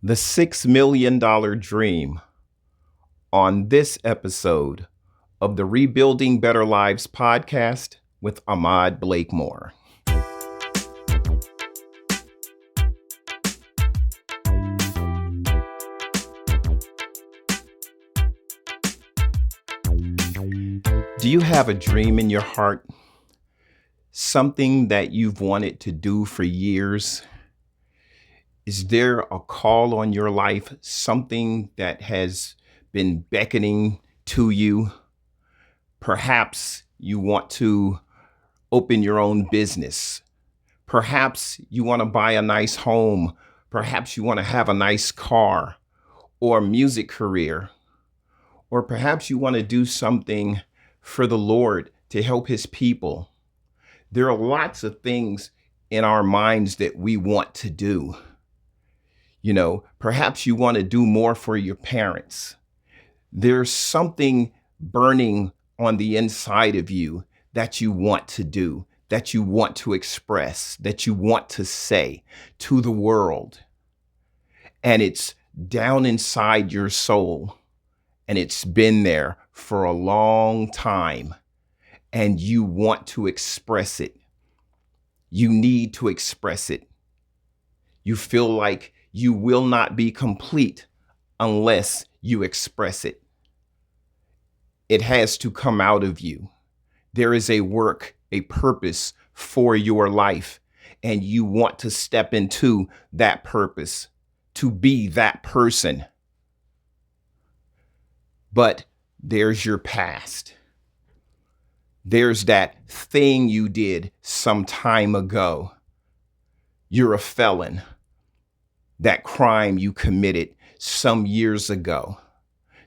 The $6 million dream on this episode of the Rebuilding Better Lives podcast with Cashapp Blakemore. Do you have a dream in your heart? Something that you've wanted to do for years? Is there a call on your life? Something that has been beckoning to you? Perhaps you want to open your own business. Perhaps you want to buy a nice home. Perhaps you want to have a nice car or music career. Or perhaps you want to do something for the Lord to help his people. There are lots of things in our minds that we want to do. You know, perhaps you want to do more for your parents. There's something burning on the inside of you that you want to do, that you want to express, that you want to say to the world. And it's down inside your soul. And it's been there for a long time. And you want to express it. You need to express it. You feel like you will not be complete unless you express it. It has to come out of you. There is a work, a purpose for your life, and you want to step into that purpose, to be that person. But there's your past. There's that thing you did some time ago. You're a felon. That crime you committed some years ago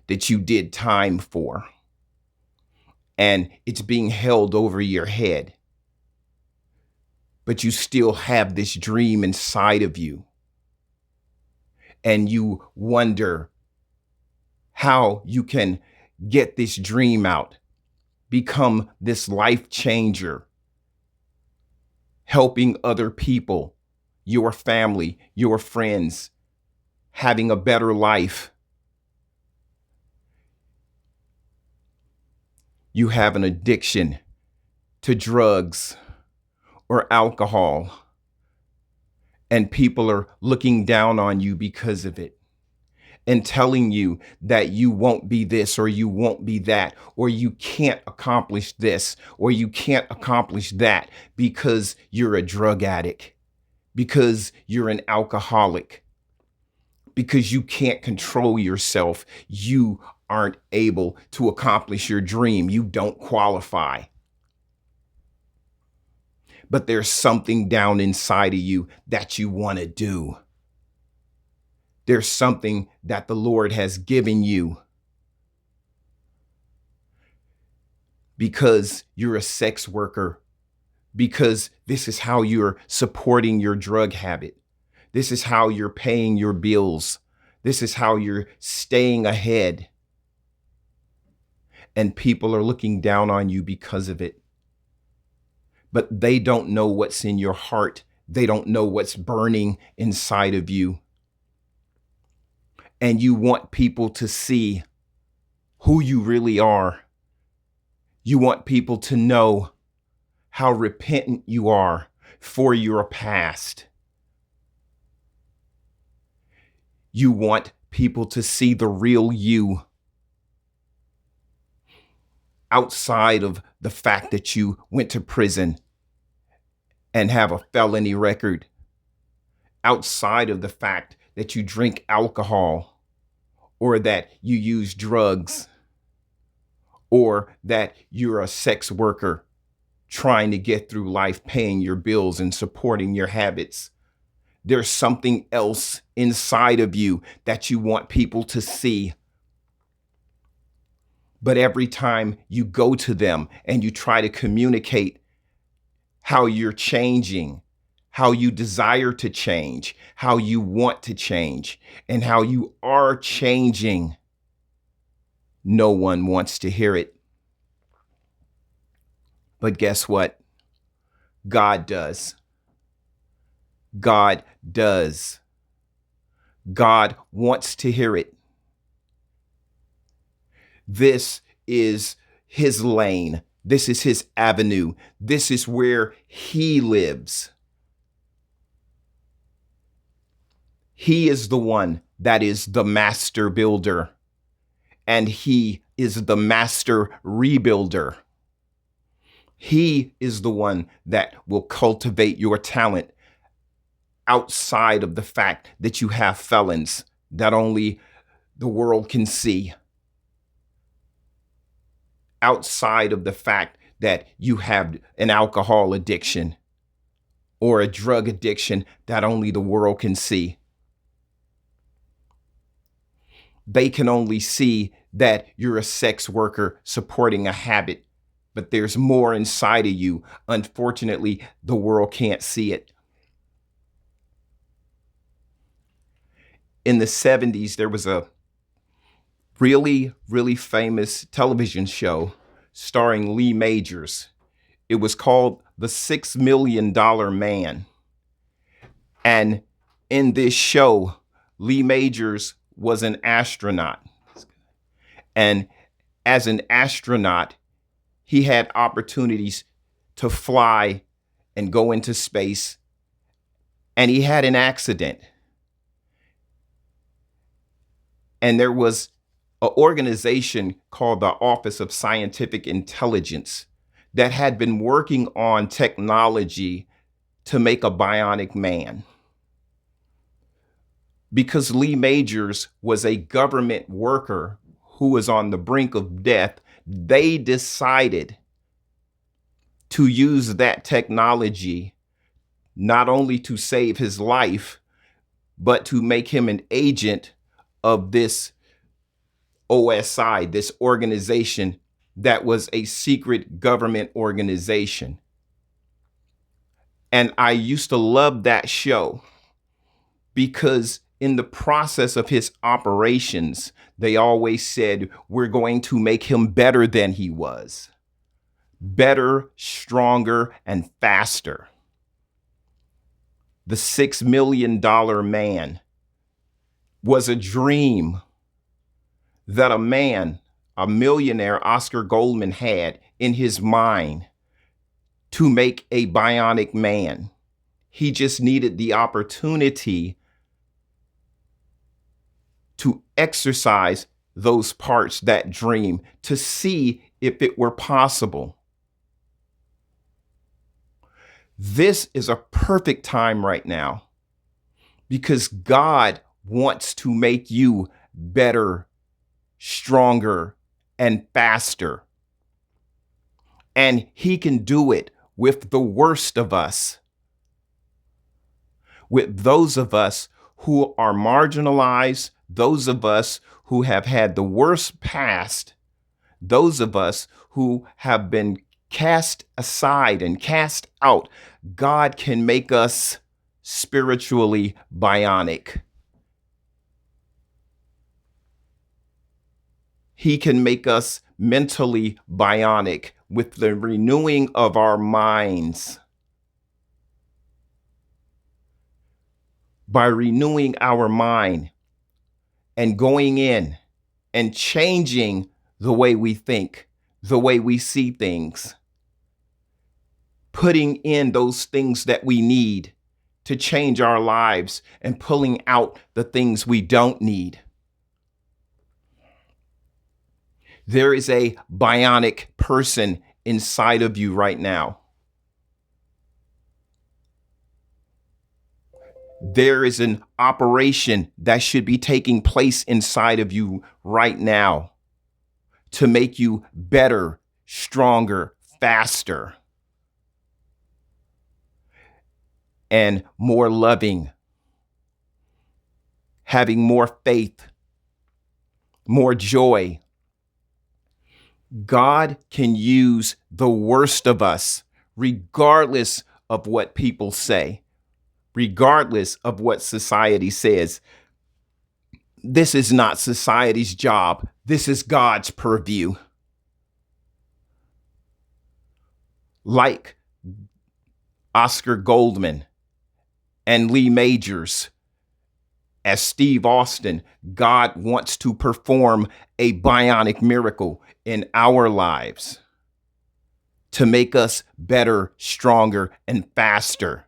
that you did time for. And it's being held over your head. But you still have this dream inside of you. And you wonder how you can get this dream out, become this life changer, helping other people, your family, your friends, having a better life. You have an addiction to drugs or alcohol, and people are looking down on you because of it and telling you that you won't be this or you won't be that, or you can't accomplish this or you can't accomplish that because you're a drug addict, because you're an alcoholic, because you can't control yourself. You aren't able to accomplish your dream. You don't qualify. But there's something down inside of you that you want to do. There's something that the Lord has given you. Because you're a sex worker. Because this is how you're supporting your drug habit. This is how you're paying your bills. This is how you're staying ahead. And people are looking down on you because of it. But they don't know what's in your heart. They don't know what's burning inside of you. And you want people to see who you really are. You want people to know how repentant you are for your past. You want people to see the real you, outside of the fact that you went to prison and have a felony record, outside of the fact that you drink alcohol or that you use drugs or that you're a sex worker trying to get through life, paying your bills and supporting your habits. There's something else inside of you that you want people to see. But every time you go to them and you try to communicate how you're changing, how you desire to change, how you want to change, and how you are changing, no one wants to hear it. But guess what? God does. God does. God wants to hear it. This is his lane. This is his avenue. This is where he lives. He is the one that is the master builder, and he is the master rebuilder. He is the one that will cultivate your talent outside of the fact that you have felons that only the world can see, outside of the fact that you have an alcohol addiction or a drug addiction that only the world can see. They can only see that you're a sex worker supporting a habit, but there's more inside of you. Unfortunately, the world can't see it. In the 70s, there was a really, really famous television show starring Lee Majors. It was called The $6 Million Man. And in this show, Lee Majors was an astronaut. And as an astronaut, he had opportunities to fly and go into space. And he had an accident. And there was an organization called the Office of Scientific Intelligence that had been working on technology to make a bionic man. Because Lee Majors was a government worker who was on the brink of death, they decided to use that technology not only to save his life, but to make him an agent of this OSI, this organization that was a secret government organization. And I used to love that show because in the process of his operations, they always said, we're going to make him better than he was. Better, stronger, and faster. The $6 Million Man was a dream that a man, a millionaire, Oscar Goldman, had in his mind to make a bionic man. He just needed the opportunity to exercise those parts, that dream, to see if it were possible. This is a perfect time right now because God wants to make you better, stronger, and faster. And he can do it with the worst of us, with those of us who are marginalized, those of us who have had the worst past, those of us who have been cast aside and cast out. God can make us spiritually bionic. He can make us mentally bionic with the renewing of our minds. By renewing our mind and going in and changing the way we think, the way we see things, putting in those things that we need to change our lives and pulling out the things we don't need. There is a bionic person inside of you right now. There is an operation that should be taking place inside of you right now to make you better, stronger, faster, and more loving, having more faith, more joy. God can use the worst of us, regardless of what people say, regardless of what society says. This is not society's job. This is God's purview. Like Oscar Goldman and Lee Majors, As Steve Austin, God wants to perform a bionic miracle in our lives to make us better, stronger, and faster.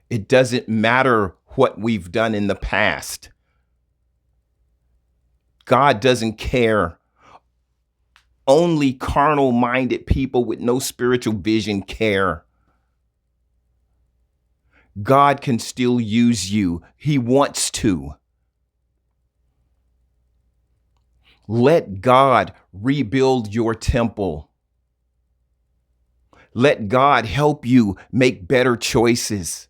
It doesn't matter what we've done in the past. God doesn't care. Only carnal-minded people with no spiritual vision care. God can still use you. He wants to. Let God rebuild your temple. Let God help you make better choices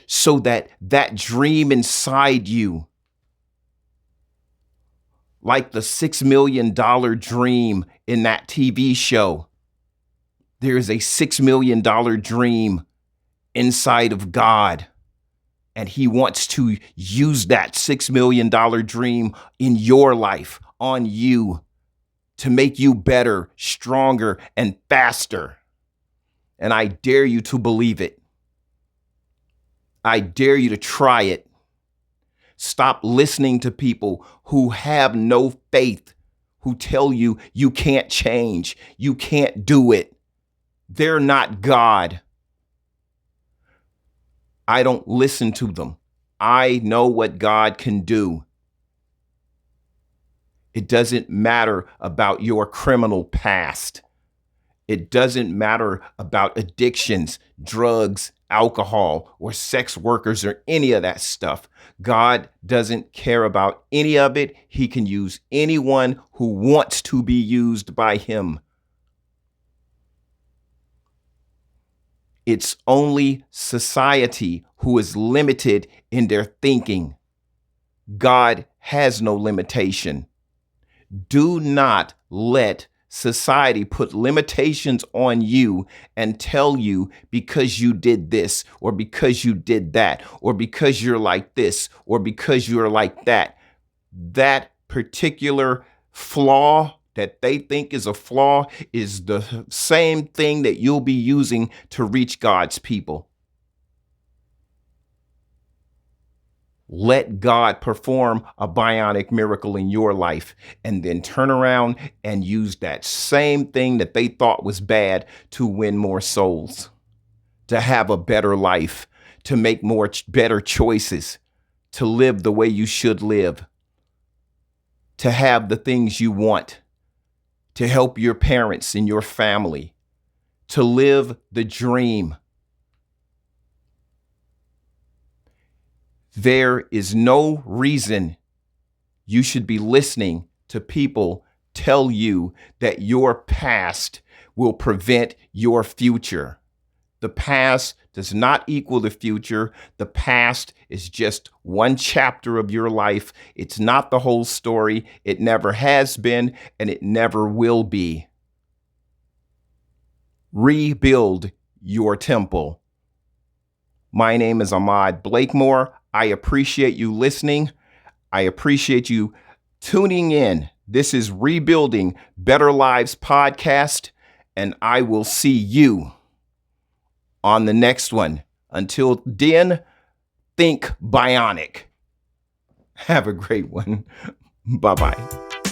so that that dream inside you, like the $6 million dream in that TV show, there is a $6 million dream inside of God. And he wants to use that $6 million dream in your life, on you, to make you better, stronger, and faster. And I dare you to believe it. I dare you to try it. Stop listening to people who have no faith, who tell you you can't change, you can't do it. They're not God. I don't listen to them. I know what God can do. It doesn't matter about your criminal past. It doesn't matter about addictions, drugs, alcohol, or sex workers, or any of that stuff. God doesn't care about any of it. He can use anyone who wants to be used by him. It's only society who is limited in their thinking. God has no limitation. Do not let society put limitations on you and tell you because you did this, or because you did that, or because you're like this, or because you're like that. That particular flaw that they think is a flaw is the same thing that you'll be using to reach God's people. Let God perform a bionic miracle in your life, and then turn around and use that same thing that they thought was bad to win more souls, to have a better life, to make better choices, to live the way you should live, to have the things you want, to help your parents and your family, to live the dream. There is no reason you should be listening to people tell you that your past will prevent your future. The past does not equal the future. The past is just one chapter of your life. It's not the whole story. It never has been, and it never will be. Rebuild your temple. My name is Ahmad Blakemore. I appreciate you listening. I appreciate you tuning in. This is Rebuilding Better Lives podcast, and I will see you on the next one. Until then, think bionic. Have a great one. Bye-bye.